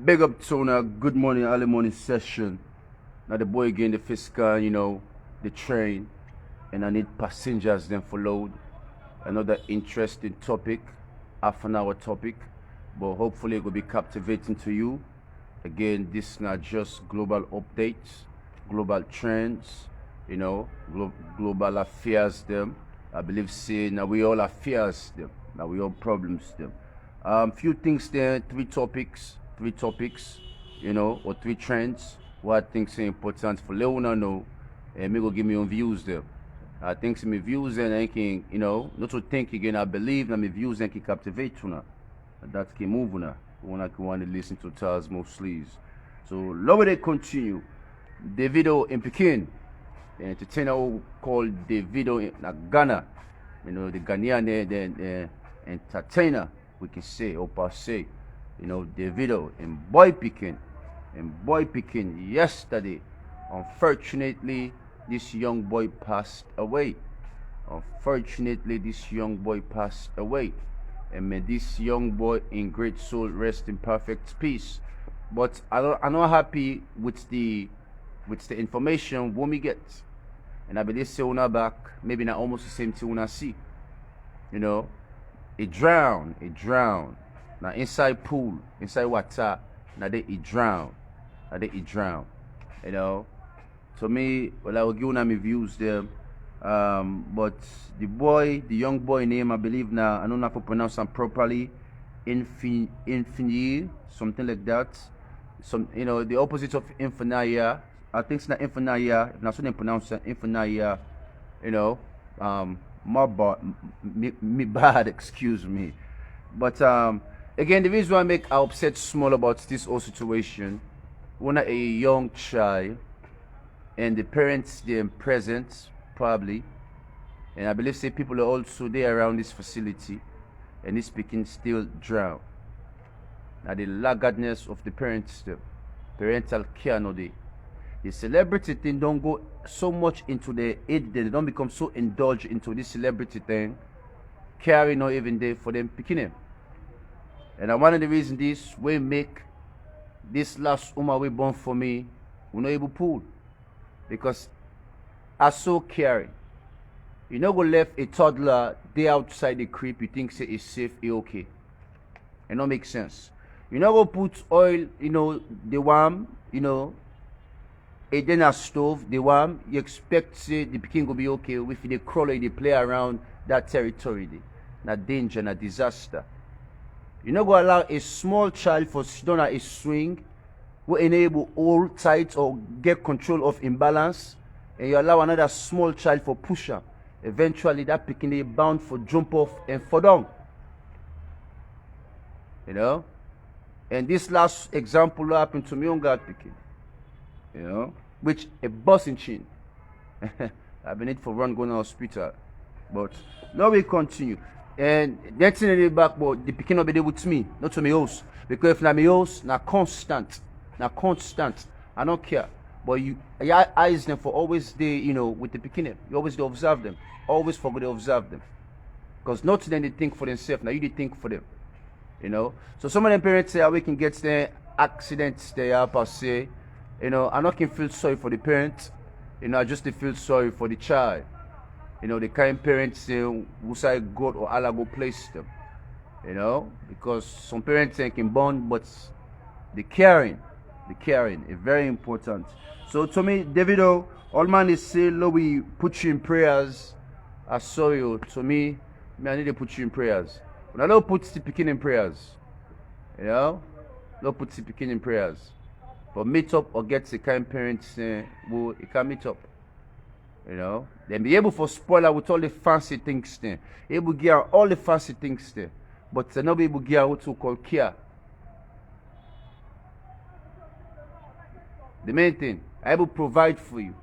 Big up to a good morning, early morning session. Now the boy again the fiscal, the train, and I need passengers then for load. Another interesting topic, half an hour topic, but hopefully it will be captivating to you. Again, this is not just global updates, global trends, global affairs them. I believe say now we all affairs them, now we all problems them. Few things there, three topics, or three trends. What things are important for Leona know, and me go give me own views there. I think some views and I can, not to think again. I believe that my views and can captivate you now. That can move now. When I want to listen to Taz mostly. So lower they continue. Davido in Pekin, the entertainer called Davido in Ghana. The Ghanaian the entertainer we can say or per se. Davido in Boy Pekin. Yesterday, unfortunately, this young boy passed away. And may this young boy in great soul rest in perfect peace. But I'm not happy with the information when we get. And I believe say una back, maybe not almost the same thing una see. It drowned. Now inside pool, inside water, now they drown. To me, well, I will give you my views there. But the young boy name, I believe now, I don't know if I pronounce him properly, Infini, something like that. The opposite of Infinaya. I think it's not Infinaya. If not, so they pronounce it Infinaya. Me bad, excuse me. But again, the reason why I make upset small about this whole situation, when a young child and the parents they're present probably, and I believe say people are also there around this facility, and this speaking still drown. Now the laggardness of the parents, the parental care no day. The celebrity thing don't go so much into the aid, they don't become so indulged into this celebrity thing. Carry not even there for them picking him. And one of the reasons this we make this last woman we born for me, we not able to pull. Because I so carry. You know go left a toddler they outside the crib, you think say it's safe, it's okay. It don't make sense. You know go put oil, the warm, and then a stove, the warm, you expect say the pikin go be okay if they crawl or they play around that territory. Na danger, na disaster. You know go allow a small child for sit down at a swing will enable hold tight or get control of imbalance, and you allow another small child for pusher. Eventually that pikin is bound for jump off and fall down. And this last example happened to me on God pikin. Which a busting chin. I've been it for run going to hospital. But now we continue. And that's in the back, but the pikin not be there with me, not to me house. Because if not me house, na constant. I don't care. But your eyes them for always they, with the pikin. You always do observe them. Always forget to observe them. Because not then they think for themselves, now you they think for them. So some of them parents say we can get there, accidents there per se. I not can feel sorry for the parents. I just feel sorry for the child. The kind parents who say God or Allah go place them. Because some parents can born, but the caring is very important. So to me, Davido, all man is saying, Lord, we put you in prayers. I saw you. To me, I need to put you in prayers. When I don't put the pikin in prayers, don't put the pikin in prayers. But meet up or get the kind parents who you can meet up. Then be able for spoiler with all the fancy things there. Able to gear all the fancy things there. But they're not be able to gear what we call care. The main thing, I able to provide for you.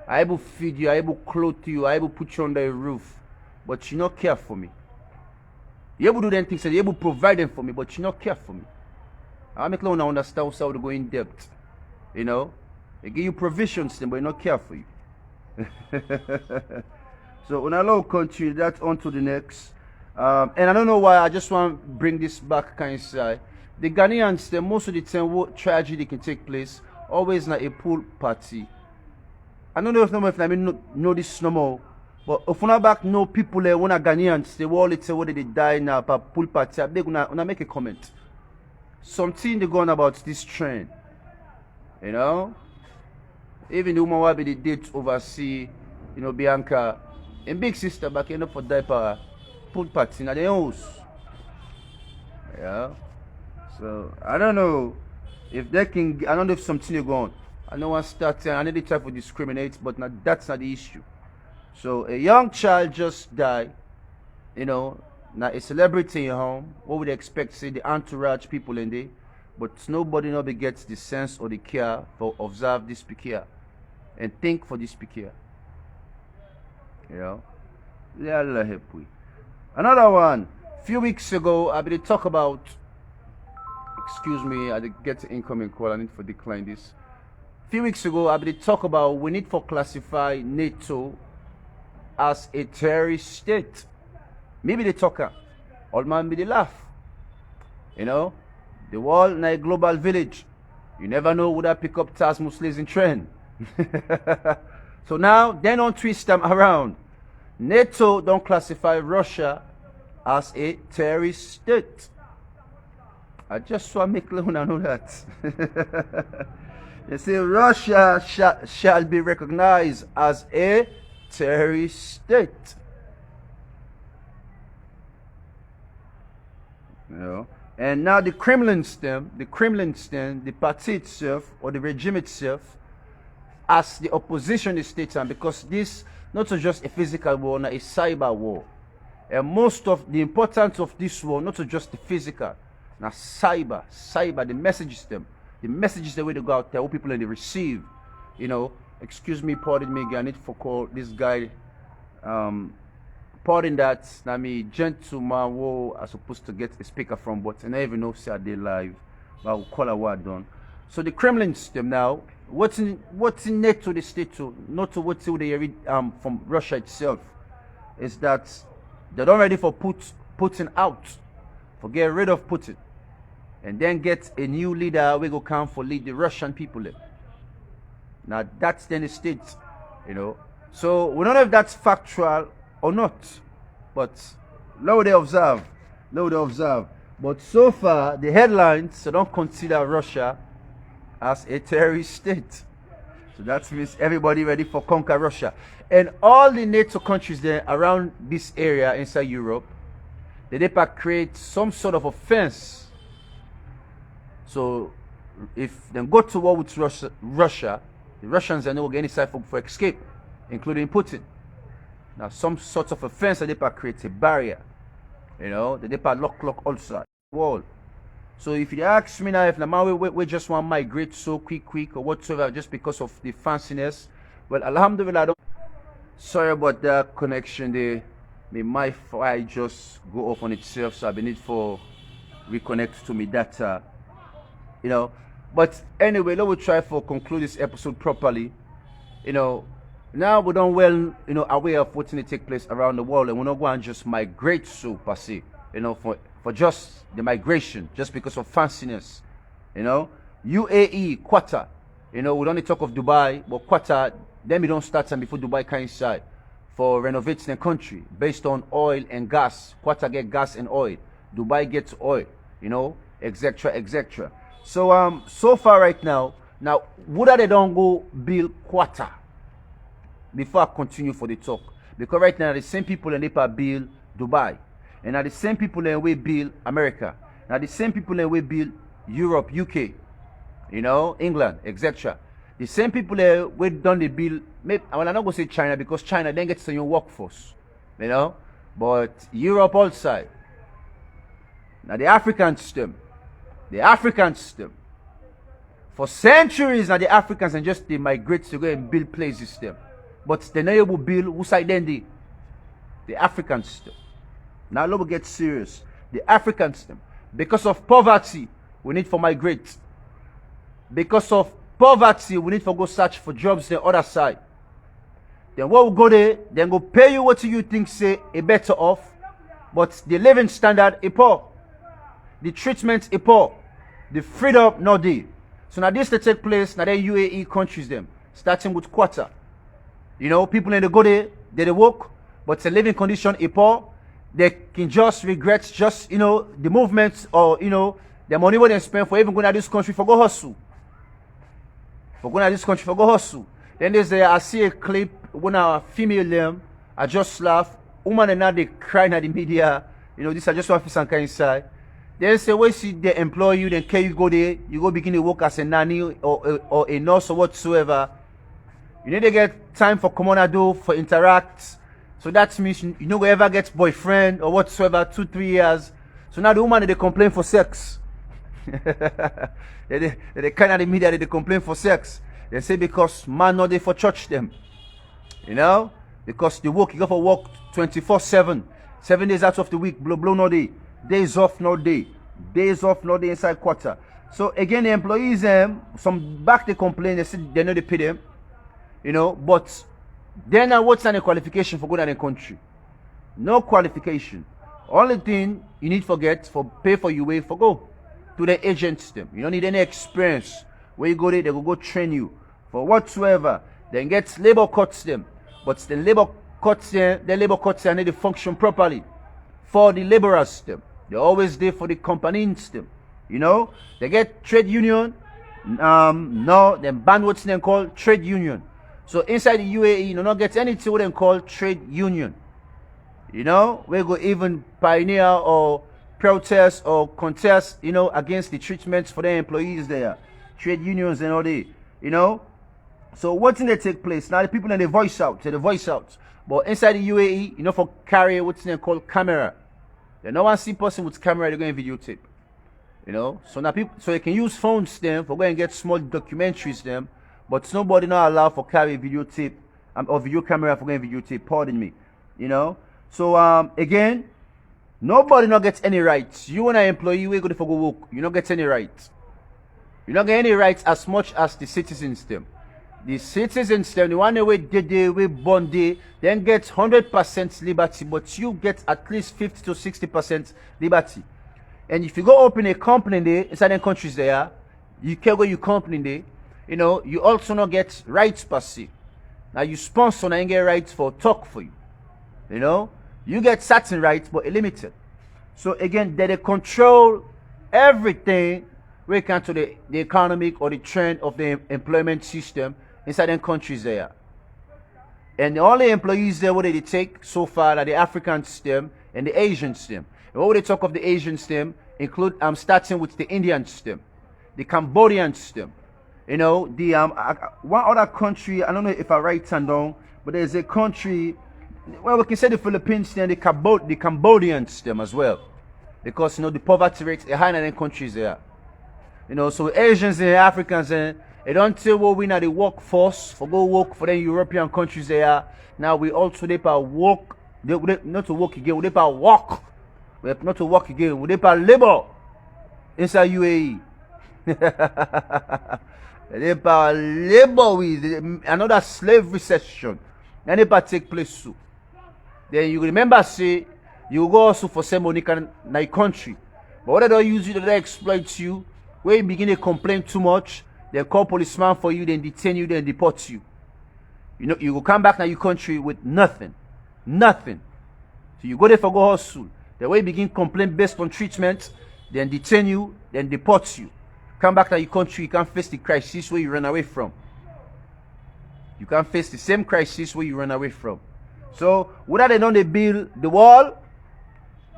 I able to feed you, I able to clothe you, I able to put you under a roof. But you not care for me. You able to do them things and you able to provide them for me, but you not care for me. I make you understand how to go in depth. They give you provisions, but they not care for you. So when I will continue that on to the next. And I don't know why I just want to bring this back kind of side. The Ghanaians, the most of the time, what tragedy can take place, always like a pool party. I don't know if I know this no more, but if you back know people there, when Ghanaians, they all say what they die now about pool party, they gonna make a comment. Something they going about this trend, you know. Even the woman will be the date oversee, you know, Bianca and big sister back end up for diaper pool party in the house. Yeah. So I don't know if they can. I don't know if something is going on. I know one start. I need to try to discriminate, but that's not the issue. So a young child just died. You know, now a celebrity in home. What would they expect? Say the entourage people in there, but nobody nobody gets the sense or the care for observe this care and think for this care. You know, yeah, Allah help we. Another one. Few weeks ago, I been talk about. Excuse me, I did get an incoming call. I need to decline this. Few weeks ago, I been talk about we need to classify NATO as a terrorist state. Maybe they talk, all man be the laugh. You know, the world in a global village. You never know would I pick up task Muslims in trend. So now they don't twist them around. NATO don't classify Russia as a terrorist state. I just want to make Luna know that. They say Russia shall be recognized as a terrorist state. You know? And now the Kremlin stand, the party itself or the regime itself, as the opposition state, and because this not just a physical war, not a cyber war. And most of the importance of this war, not just the physical, now cyber, the messages the way to go out there, what people they receive. You know, excuse me, pardon me, I need to call this guy. Pardon that, I mean, gentleman who are supposed to get a speaker from, but I never even know say they live, but I'll call a word done. So the Kremlin system now, what's in NATO the state to, not to what they read from Russia itself, is that they're not ready for Putin out, for get rid of Putin, and then get a new leader we go come for lead the Russian people there. Now that's then the state, you know. So we don't know if that's factual or not, but low they observe. But so far the headlines don't consider Russia as a terrorist state. So that means everybody ready for conquer Russia. And all the NATO countries there around this area inside Europe, they create some sort of offense. So if they go to war with Russia, the Russians are not getting any side for escape, including Putin. Now some sort of offense that they create a barrier. You know, they lock outside the wall. So if you ask me now if we just want to migrate so quick or whatsoever just because of the fanciness, well, alhamdulillah, I don't. Sorry about that connection there. My Wi-Fi just go off on itself, so I need for reconnect to my data. You know, but anyway, let me try for conclude this episode properly. You know, now we don't well, you know, aware of what's going to take place around the world, and we're not going to just migrate so per se. You know, for just the migration, just because of fanciness. You know, UAE, Qatar. You know, we don't talk of Dubai, but Qatar, then we don't start time before Dubai come inside for renovating the country based on oil and gas. Qatar get gas and oil. Dubai gets oil, you know, etc. So so far right now, would they don't go build Qatar before I continue for the talk? Because right now the same people in Nepal build Dubai. And now the same people that we build America. Now the same people that we build Europe, UK, you know, England, etc. The same people that we done the build, maybe, well, I'm not going to say China because China then gets to your workforce, you know, but Europe also. Now the African system, for centuries now the Africans and just they migrate to go and build places them. But they never able to build who side then the African system. Now let's get serious. The African system. Because of poverty, we need to migrate. Because of poverty, we need to go search for jobs the other side. Then what we go there, then go pay you what you think say a better off. But the living standard is poor. The treatment is poor. The freedom no dey. So now this they take place, now the UAE countries them, starting with Qatar. You know, people in the go there, they work, but the living condition is poor. They can just regret just, you know, the movements or, you know, the money what they spend for even going to this country for go hustle. For going to this country for go hustle. Then there's I see a clip when a female them, I just laugh. Woman and now they crying at the media. You know, this I just want to some kind inside. Then say, when see they employ you, then can you go there, you go begin to work as a nanny or a nurse or whatsoever. You need to get time for do for interact. So that means you no go ever get boyfriend or whatsoever 2-3 years. So now the woman they complain for sex. they kind of the media they complain for sex. They say because man not there for church them. You know? Because the work, you go for work 24/7. 7 days out of the week, blow no day. Days off no day. Days off no day inside Qatar. So again the employees some back they complain, they say they know they pay them. You know, but then what's the qualification for going to the country? No qualification. Only thing you need for pay for your way for go to the agent system. You don't need any experience. Where you go there, they will go train you for whatsoever. Then get labor cuts them. But the labor cuts them, need to function properly for the laborers system. They're always there for the company system. You know, they get trade union. No, then ban what's then called trade union. So inside the UAE, you do not get anything what they call trade union. You know, we go even pioneer or protest or contest, you know, against the treatments for their employees there. Trade unions and all that, you know. So what's in there take place? Now the people they voice out, But inside the UAE, you know, for carry what's in there called camera. They no one see person with camera, they're going to videotape. You know, so now people, so you can use phones them for going and get small documentaries them. But nobody not allowed for carry videotape or video camera for going videotape. Pardon me, you know. So again, nobody not gets any rights. You and an employee, we go to for go work. You not get any rights. You not get any rights as much as the citizens them. The citizens them, the one way we born day, then get 100% liberty, but you get at least 50 to 60% liberty. And if you go open a company there in certain countries there, you can go your company there. You know, you also not get rights per se. Now you sponsor and get rights for talk for you. You know, you get certain rights but limited. So again, they control everything when it comes to the economic or the trend of the employment system in certain countries there. And the only employees there what they take so far are the African system and the Asian system. And when they talk of the Asian system, include starting with the Indian system, the Cambodian system. You know, the one other country, I don't know if I write it down, but there's a country, well, we can say the Philippines and the Cambodian system as well. Because, you know, the poverty rates are higher than countries there. You know, so Asians and Africans, they don't tell what we now the workforce for go work for the European countries there. Now we also they pa work, not to work again, they pa work. We have not to work again, they pa labor inside UAE. They pa labor with another slave recession. And they pa take place soon. Then you remember say you go also for some money in your country. But what they don't use you, they exploit you. When you begin to complain too much, they call policeman for you, then detain you, then deport you. You know, you will come back to your country with nothing. Nothing. So you go there for go hustle. The way you begin complain based on treatment, then detain you, then deport you. Come back to your country, you can't face the crisis where you run away from. You can't face the same crisis where you run away from. So, whether they don't they build the wall,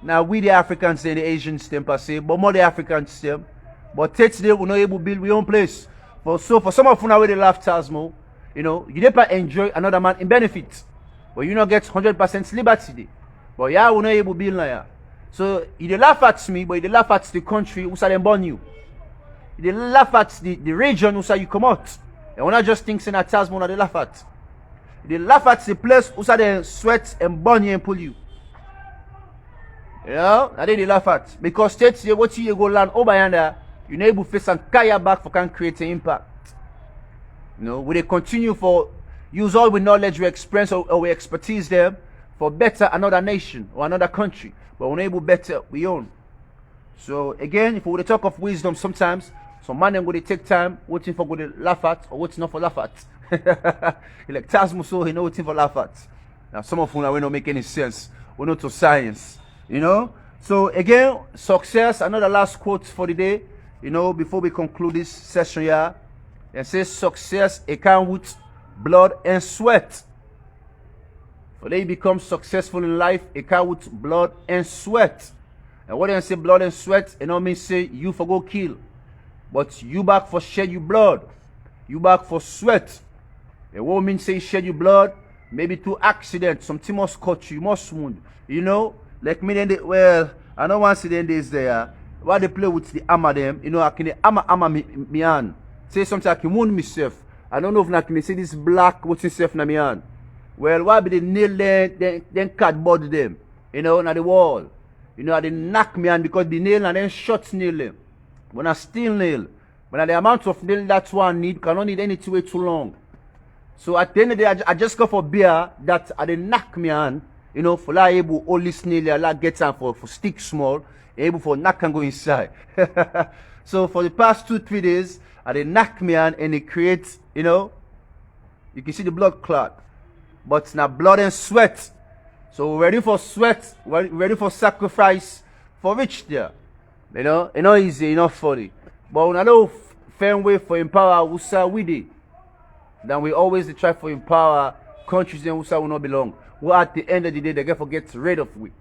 now we the Africans and the Asians them per se, but more the Africans them. But today we're not able to build our own place. So for some of you now where they laugh Tasmo, you know, you never enjoy another man in benefits. But you not get 100% liberty. But yeah, we're not able to build now. So you laugh at me, but you laugh at the country who say born you. You laugh at the region who say you come out. And we're not just thinking that Tasmo now they laugh at. They laugh at the place who say they sweat and burn you and pull you. You know, and then they laugh at. Because today what you go land over yonder, you're not able to face and carry back for can create an impact. You know, we continue for use all the knowledge we experience or we expertise there for better another nation or another country. But we're not able better we own. So again, if we were to talk of wisdom, sometimes some man them go to take time waiting for go to laugh at or waiting not for laugh at. He like Tasmo so he know waiting for laugh at. Now some of them we don't make any sense. We're not to science, you know. So again, success. Another last quote for the day, you know, before we conclude this session here. It says success it comes with blood and sweat. For they become successful in life, it comes with blood and sweat. And what do I say blood and sweat? It don't mean say you for go kill. But you back for shed your blood. You back for sweat. It won't mean say shed your blood. Maybe through accident. Something must cut you, must wound. You know? Like me then well, I don't want to see them days there. Why they play with the hammer them. You know, I can hammer me hand. Say something I can wound myself. I don't know if I can see this black what's itself in my hand. Well, why be they nail them, then cardboard them, you know, on the wall. You know, they knock me on because the nail and then short nail them. When I still nail, when the amount of nail that's one need, cannot need anything way too long. So at the end of the day, I just go for beer that they knock me on, you know, for like able all this nail, like get time for stick small, able for knock and go inside. So for the past 2-3 days, they knock me on and it creates, you know, you can see the blood clot. But now blood and sweat. So we're ready for sweat, we're ready for sacrifice for rich there. You know, it's not easy, it's not funny. But when I know firm way for empower Usa with it, then we always try for empower countries and Usa will not belong. Well, at the end of the day, they get forget rid of we.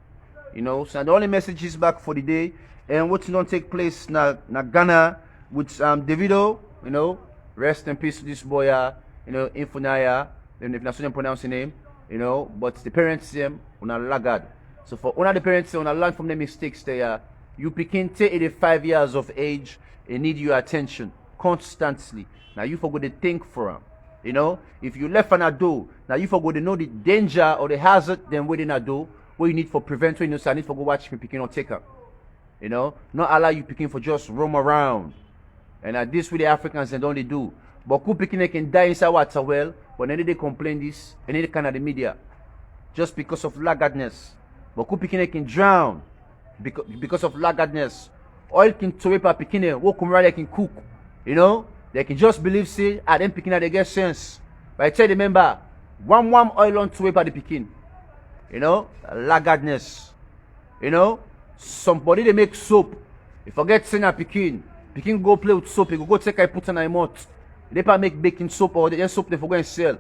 You know, so the only message is back for the day. And what's not take place na Ghana with Davido, you know, rest in peace to this boy, you know, Infonaya. If not so them pronounce the name, you know, but the parents them una laggard. So for one of the parents una learn from the mistakes they are. You begin to 85 years of age and need your attention constantly. Now you forgot to think for them. You know, if you left an ado, now you forgot to know the danger or the hazard then within ado, what you need for prevent, you know, so I need for go watch me picking or take up. You know, not allow you picking for just roam around. And this with the Africans and only do. But who picking can die inside water well, but then they complain this, and then they kind of the media. Just because of laggardness. But who picking can drown because of laggardness. Oil can throw up picking who come right they can cook. You know? They can just believe say, them picking they get sense. But I tell you remember, one oil on to up the picking. You know? Laggardness. You know? Somebody they make soap. You forget saying a picking. Picking go play with soap, you go take a put on a mouth. They probably make baking soap or the soap they forget and sell.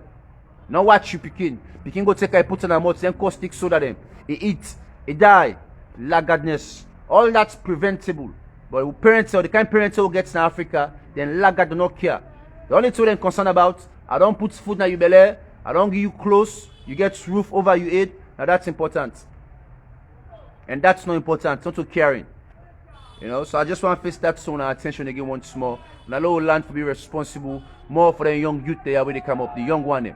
Now watch you picking. Picking go take a put on a mouth, then caustic soda them. He eat, he die. Laggardness. All that's preventable. But parents or the kind of parents who gets in Africa, then laggard do not care. The only thing they're concerned about, I don't put food in your belly, I don't give you clothes, you get roof over your head. Now that's important. And that's not important, not too caring. You know, so I just want to face that so our attention again once more. And allow land to be responsible more for the young youth there when they come up, the young one.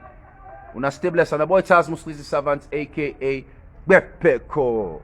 When I stay blessed, and the boy Charles Muslims the servant, aka Bepeko.